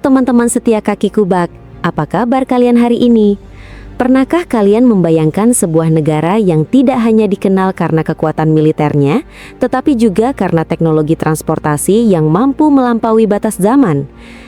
teman-teman setia Kaki Kubak, apa kabar kalian hari ini? Pernahkah kalian membayangkan sebuah negara yang tidak hanya dikenal karena kekuatan militernya, tetapi juga karena teknologi transportasi yang mampu melampaui batas zaman?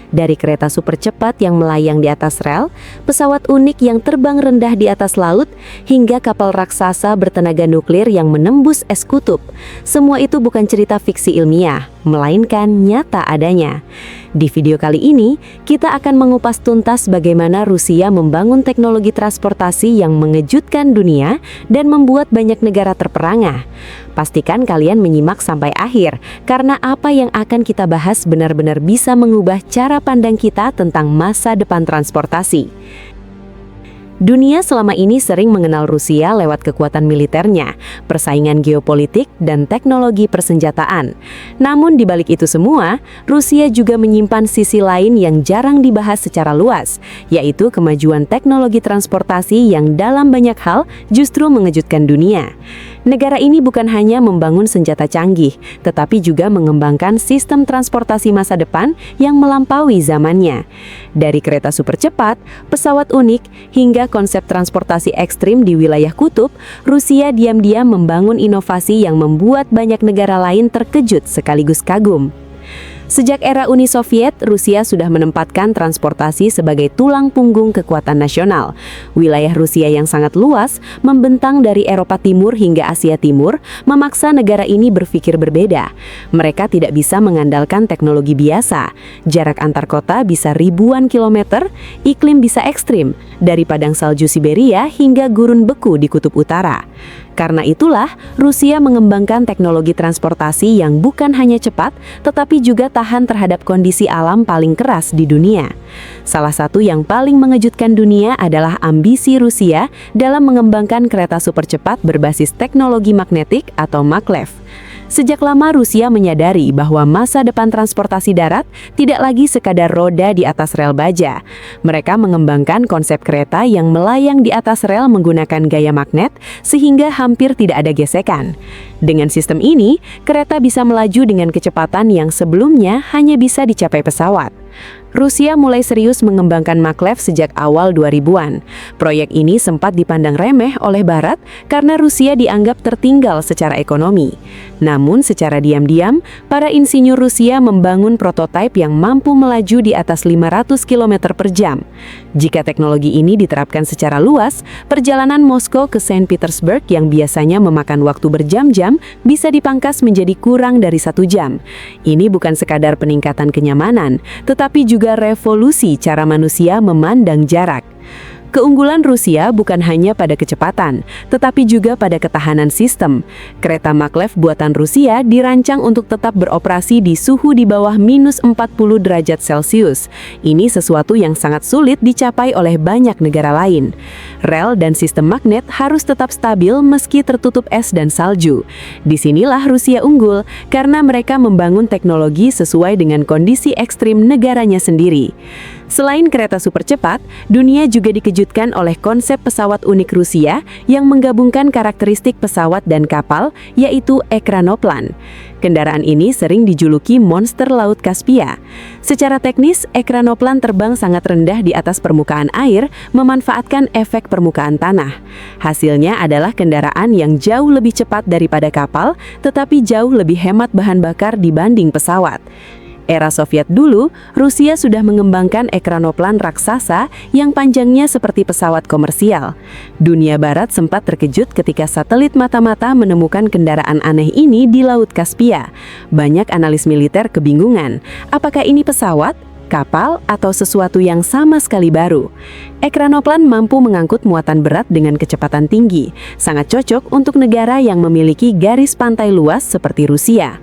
Dari kereta super cepat yang melayang di atas rel, pesawat unik yang terbang rendah di atas laut, hingga kapal raksasa bertenaga nuklir yang menembus es kutub. Semua itu bukan cerita fiksi ilmiah, melainkan nyata adanya. Di video kali ini, kita akan mengupas tuntas bagaimana Rusia membangun teknologi transportasi yang mengejutkan dunia dan membuat banyak negara terperangah. Pastikan kalian menyimak sampai akhir, karena apa yang akan kita bahas benar-benar bisa mengubah cara pandang kita tentang masa depan transportasi. Dunia selama ini sering mengenal Rusia lewat kekuatan militernya, persaingan geopolitik, dan teknologi persenjataan. Namun di balik itu semua, Rusia juga menyimpan sisi lain yang jarang dibahas secara luas, yaitu kemajuan teknologi transportasi yang dalam banyak hal justru mengejutkan dunia. Negara ini bukan hanya membangun senjata canggih, tetapi juga mengembangkan sistem transportasi masa depan yang melampaui zamannya. Dari kereta super cepat, pesawat unik, hingga konsep transportasi ekstrim di wilayah kutub, Rusia diam-diam membangun inovasi yang membuat banyak negara lain terkejut sekaligus kagum. Sejak era Uni Soviet, Rusia sudah menempatkan transportasi sebagai tulang punggung kekuatan nasional. Wilayah Rusia yang sangat luas, membentang dari Eropa Timur hingga Asia Timur, memaksa negara ini berpikir berbeda. Mereka tidak bisa mengandalkan teknologi biasa. Jarak antar kota bisa ribuan kilometer, iklim bisa ekstrim, dari padang salju Siberia hingga gurun beku di Kutub Utara. Karena itulah, Rusia mengembangkan teknologi transportasi yang bukan hanya cepat, tetapi juga tahan terhadap kondisi alam paling keras di dunia. Salah satu yang paling mengejutkan dunia adalah ambisi Rusia dalam mengembangkan kereta super cepat berbasis teknologi magnetik atau maglev. Sejak lama Rusia menyadari bahwa masa depan transportasi darat tidak lagi sekadar roda di atas rel baja. Mereka mengembangkan konsep kereta yang melayang di atas rel menggunakan gaya magnet sehingga hampir tidak ada gesekan. Dengan sistem ini, kereta bisa melaju dengan kecepatan yang sebelumnya hanya bisa dicapai pesawat. Rusia mulai serius mengembangkan maglev sejak awal 2000-an. Proyek ini sempat dipandang remeh oleh Barat karena Rusia dianggap tertinggal secara ekonomi. Namun secara diam-diam, para insinyur Rusia membangun prototipe yang mampu melaju di atas 500 km per jam. Jika teknologi ini diterapkan secara luas, perjalanan Moskow ke Saint Petersburg yang biasanya memakan waktu berjam-jam bisa dipangkas menjadi kurang dari 1 jam. Ini bukan sekadar peningkatan kenyamanan, tetapi juga revolusi cara manusia memandang jarak. Keunggulan Rusia bukan hanya pada kecepatan, tetapi juga pada ketahanan sistem. Kereta maglev buatan Rusia dirancang untuk tetap beroperasi di suhu di bawah minus 40 derajat Celcius. Ini sesuatu yang sangat sulit dicapai oleh banyak negara lain. Rel dan sistem magnet harus tetap stabil meski tertutup es dan salju. Disinilah Rusia unggul, karena mereka membangun teknologi sesuai dengan kondisi ekstrim negaranya sendiri. Selain kereta super cepat, dunia juga dikejutkan oleh konsep pesawat unik Rusia yang menggabungkan karakteristik pesawat dan kapal, yaitu ekranoplan. Kendaraan ini sering dijuluki monster Laut Kaspia. Secara teknis, ekranoplan terbang sangat rendah di atas permukaan air, memanfaatkan efek permukaan tanah. Hasilnya adalah kendaraan yang jauh lebih cepat daripada kapal, tetapi jauh lebih hemat bahan bakar dibanding pesawat. Era Soviet dulu, Rusia sudah mengembangkan ekranoplan raksasa yang panjangnya seperti pesawat komersial. Dunia Barat sempat terkejut ketika satelit mata-mata menemukan kendaraan aneh ini di Laut Kaspia. Banyak analis militer kebingungan, apakah ini pesawat, kapal, atau sesuatu yang sama sekali baru. Ekranoplan mampu mengangkut muatan berat dengan kecepatan tinggi, sangat cocok untuk negara yang memiliki garis pantai luas seperti Rusia.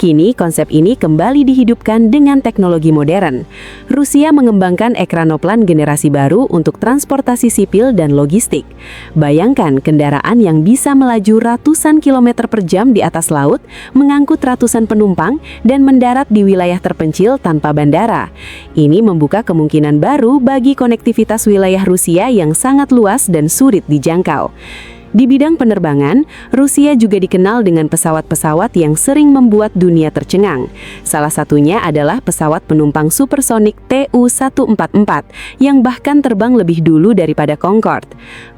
Kini konsep ini kembali dihidupkan dengan teknologi modern. Rusia mengembangkan ekranoplan generasi baru untuk transportasi sipil dan logistik. Bayangkan kendaraan yang bisa melaju ratusan kilometer per jam di atas laut, mengangkut ratusan penumpang, dan mendarat di wilayah terpencil tanpa bandara. Ini membuka kemungkinan baru bagi konektivitas wilayah Rusia yang sangat luas dan sulit dijangkau. Di bidang penerbangan, Rusia juga dikenal dengan pesawat-pesawat yang sering membuat dunia tercengang. Salah satunya adalah pesawat penumpang supersonik Tu-144 yang bahkan terbang lebih dulu daripada Concorde.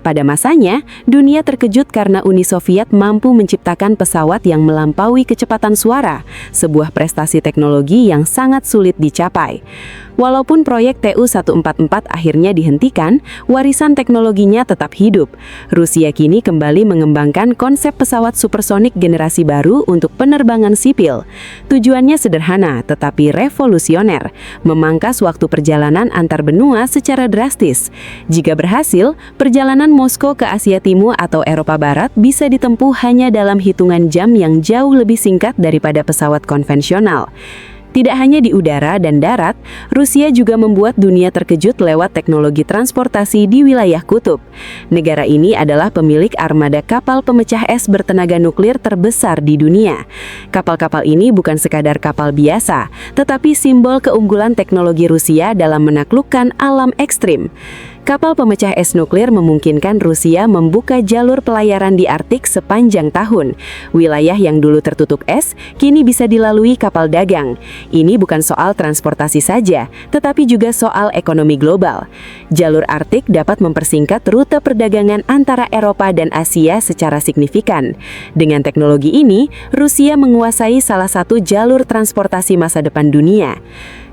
Pada masanya, dunia terkejut karena Uni Soviet mampu menciptakan pesawat yang melampaui kecepatan suara, sebuah prestasi teknologi yang sangat sulit dicapai. Walaupun proyek Tu-144 akhirnya dihentikan, warisan teknologinya tetap hidup. Rusia kini kembali mengembangkan konsep pesawat supersonik generasi baru untuk penerbangan sipil. Tujuannya sederhana tetapi revolusioner, memangkas waktu perjalanan antar benua secara drastis. Jika berhasil, perjalanan Moskow ke Asia Timur atau Eropa Barat bisa ditempuh hanya dalam hitungan jam yang jauh lebih singkat daripada pesawat konvensional. Tidak hanya di udara dan darat, Rusia juga membuat dunia terkejut lewat teknologi transportasi di wilayah kutub. Negara ini adalah pemilik armada kapal pemecah es bertenaga nuklir terbesar di dunia. Kapal-kapal ini bukan sekadar kapal biasa, tetapi simbol keunggulan teknologi Rusia dalam menaklukkan alam ekstrim. Kapal pemecah es nuklir memungkinkan Rusia membuka jalur pelayaran di Arktik sepanjang tahun. Wilayah yang dulu tertutup es, kini bisa dilalui kapal dagang. Ini bukan soal transportasi saja, tetapi juga soal ekonomi global. Jalur Arktik dapat mempersingkat rute perdagangan antara Eropa dan Asia secara signifikan. Dengan teknologi ini, Rusia menguasai salah satu jalur transportasi masa depan dunia.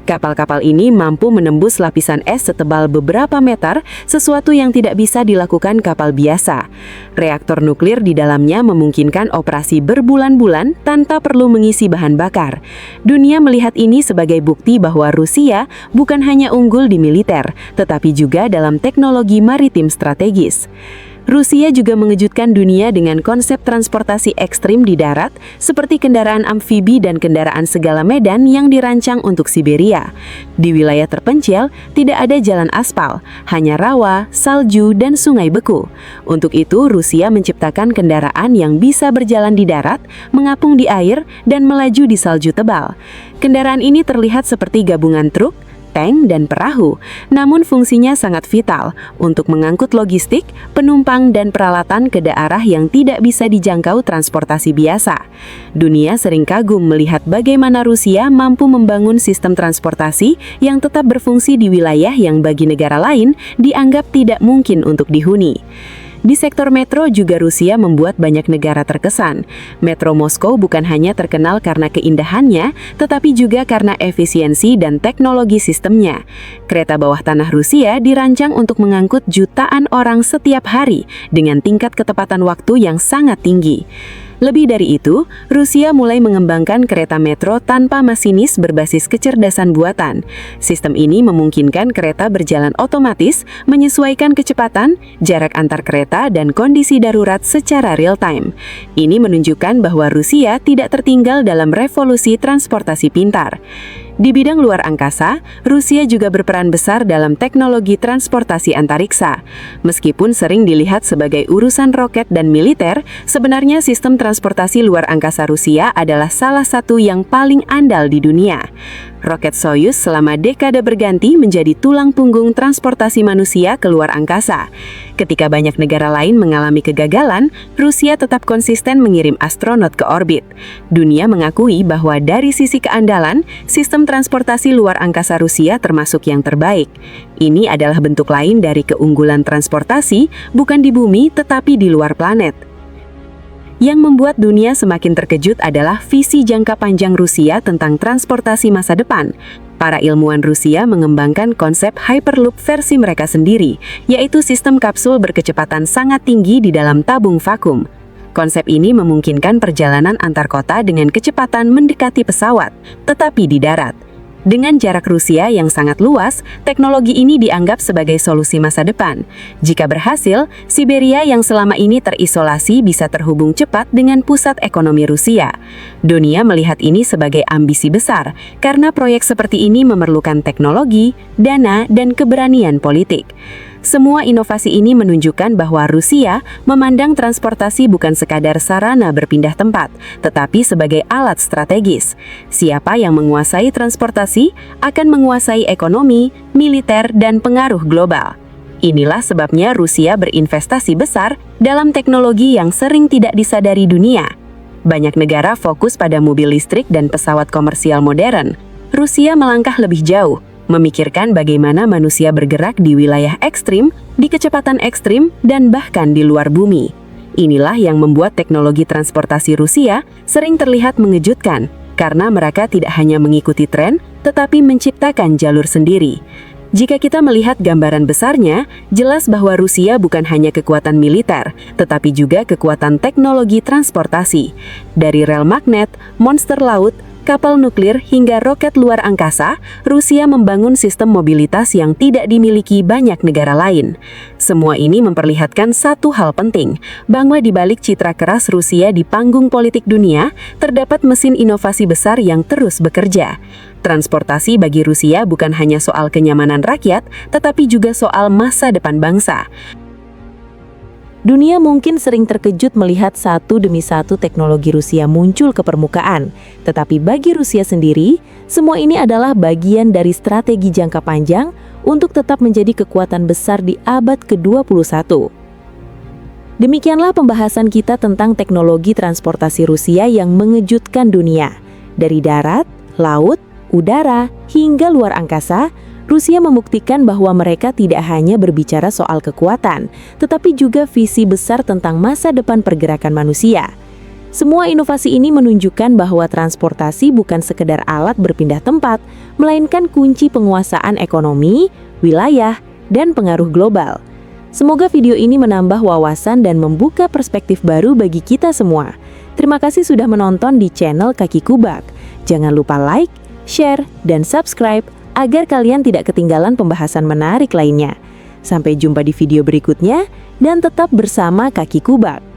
Kapal-kapal ini mampu menembus lapisan es setebal beberapa meter, sesuatu yang tidak bisa dilakukan kapal biasa. Reaktor nuklir di dalamnya memungkinkan operasi berbulan-bulan tanpa perlu mengisi bahan bakar. Dunia melihat ini sebagai bukti bahwa Rusia bukan hanya unggul di militer, tetapi juga dalam teknologi maritim strategis. Rusia juga mengejutkan dunia dengan konsep transportasi ekstrim di darat, seperti kendaraan amfibi dan kendaraan segala medan yang dirancang untuk Siberia. Di wilayah terpencil, tidak ada jalan aspal, hanya rawa, salju, dan sungai beku. Untuk itu, Rusia menciptakan kendaraan yang bisa berjalan di darat, mengapung di air, dan melaju di salju tebal. Kendaraan ini terlihat seperti gabungan truk, tank, dan perahu, namun fungsinya sangat vital untuk mengangkut logistik, penumpang, dan peralatan ke daerah yang tidak bisa dijangkau transportasi biasa. Dunia sering kagum melihat bagaimana Rusia mampu membangun sistem transportasi yang tetap berfungsi di wilayah yang bagi negara lain dianggap tidak mungkin untuk dihuni. Di sektor metro juga Rusia membuat banyak negara terkesan. Metro Moskow bukan hanya terkenal karena keindahannya, tetapi juga karena efisiensi dan teknologi sistemnya. Kereta bawah tanah Rusia dirancang untuk mengangkut jutaan orang setiap hari dengan tingkat ketepatan waktu yang sangat tinggi. Lebih dari itu, Rusia mulai mengembangkan kereta metro tanpa masinis berbasis kecerdasan buatan. Sistem ini memungkinkan kereta berjalan otomatis, menyesuaikan kecepatan, jarak antar kereta, dan kondisi darurat secara real-time. Ini menunjukkan bahwa Rusia tidak tertinggal dalam revolusi transportasi pintar. Di bidang luar angkasa, Rusia juga berperan besar dalam teknologi transportasi antariksa. Meskipun sering dilihat sebagai urusan roket dan militer, sebenarnya sistem transportasi luar angkasa Rusia adalah salah satu yang paling andal di dunia. Roket Soyuz selama dekade berganti menjadi tulang punggung transportasi manusia ke luar angkasa. Ketika banyak negara lain mengalami kegagalan, Rusia tetap konsisten mengirim astronot ke orbit. Dunia mengakui bahwa dari sisi keandalan, sistem transportasi luar angkasa Rusia termasuk yang terbaik. Ini adalah bentuk lain dari keunggulan transportasi, bukan di bumi tetapi di luar planet. Yang membuat dunia semakin terkejut adalah visi jangka panjang Rusia tentang transportasi masa depan. Para ilmuwan Rusia mengembangkan konsep Hyperloop versi mereka sendiri, yaitu sistem kapsul berkecepatan sangat tinggi di dalam tabung vakum. Konsep ini memungkinkan perjalanan antar kota dengan kecepatan mendekati pesawat, tetapi di darat. Dengan jarak Rusia yang sangat luas, teknologi ini dianggap sebagai solusi masa depan. Jika berhasil, Siberia yang selama ini terisolasi bisa terhubung cepat dengan pusat ekonomi Rusia. Dunia melihat ini sebagai ambisi besar, karena proyek seperti ini memerlukan teknologi, dana, dan keberanian politik. Semua inovasi ini menunjukkan bahwa Rusia memandang transportasi bukan sekadar sarana berpindah tempat, tetapi sebagai alat strategis. Siapa yang menguasai transportasi akan menguasai ekonomi, militer, dan pengaruh global. Inilah sebabnya Rusia berinvestasi besar dalam teknologi yang sering tidak disadari dunia. Banyak negara fokus pada mobil listrik dan pesawat komersial modern. Rusia melangkah lebih jauh, memikirkan bagaimana manusia bergerak di wilayah ekstrim, di kecepatan ekstrim, dan bahkan di luar bumi. Inilah yang membuat teknologi transportasi Rusia sering terlihat mengejutkan, karena mereka tidak hanya mengikuti tren, tetapi menciptakan jalur sendiri. Jika kita melihat gambaran besarnya, jelas bahwa Rusia bukan hanya kekuatan militer, tetapi juga kekuatan teknologi transportasi. Dari rel magnet, monster laut, kapal nuklir hingga roket luar angkasa, Rusia membangun sistem mobilitas yang tidak dimiliki banyak negara lain. Semua ini memperlihatkan satu hal penting, bahwa di balik citra keras Rusia di panggung politik dunia, terdapat mesin inovasi besar yang terus bekerja. Transportasi bagi Rusia bukan hanya soal kenyamanan rakyat, tetapi juga soal masa depan bangsa. Dunia mungkin sering terkejut melihat satu demi satu teknologi Rusia muncul ke permukaan. Tetapi bagi Rusia sendiri, semua ini adalah bagian dari strategi jangka panjang untuk tetap menjadi kekuatan besar di abad ke-21. Demikianlah pembahasan kita tentang teknologi transportasi Rusia yang mengejutkan dunia. Dari darat, laut, udara, hingga luar angkasa, Rusia membuktikan bahwa mereka tidak hanya berbicara soal kekuatan, tetapi juga visi besar tentang masa depan pergerakan manusia. Semua inovasi ini menunjukkan bahwa transportasi bukan sekedar alat berpindah tempat, melainkan kunci penguasaan ekonomi, wilayah, dan pengaruh global. Semoga video ini menambah wawasan dan membuka perspektif baru bagi kita semua. Terima kasih sudah menonton di channel Kaki Kubak. Jangan lupa like, share, dan subscribe agar kalian tidak ketinggalan pembahasan menarik lainnya. Sampai jumpa di video berikutnya, dan tetap bersama Kaki Kubak.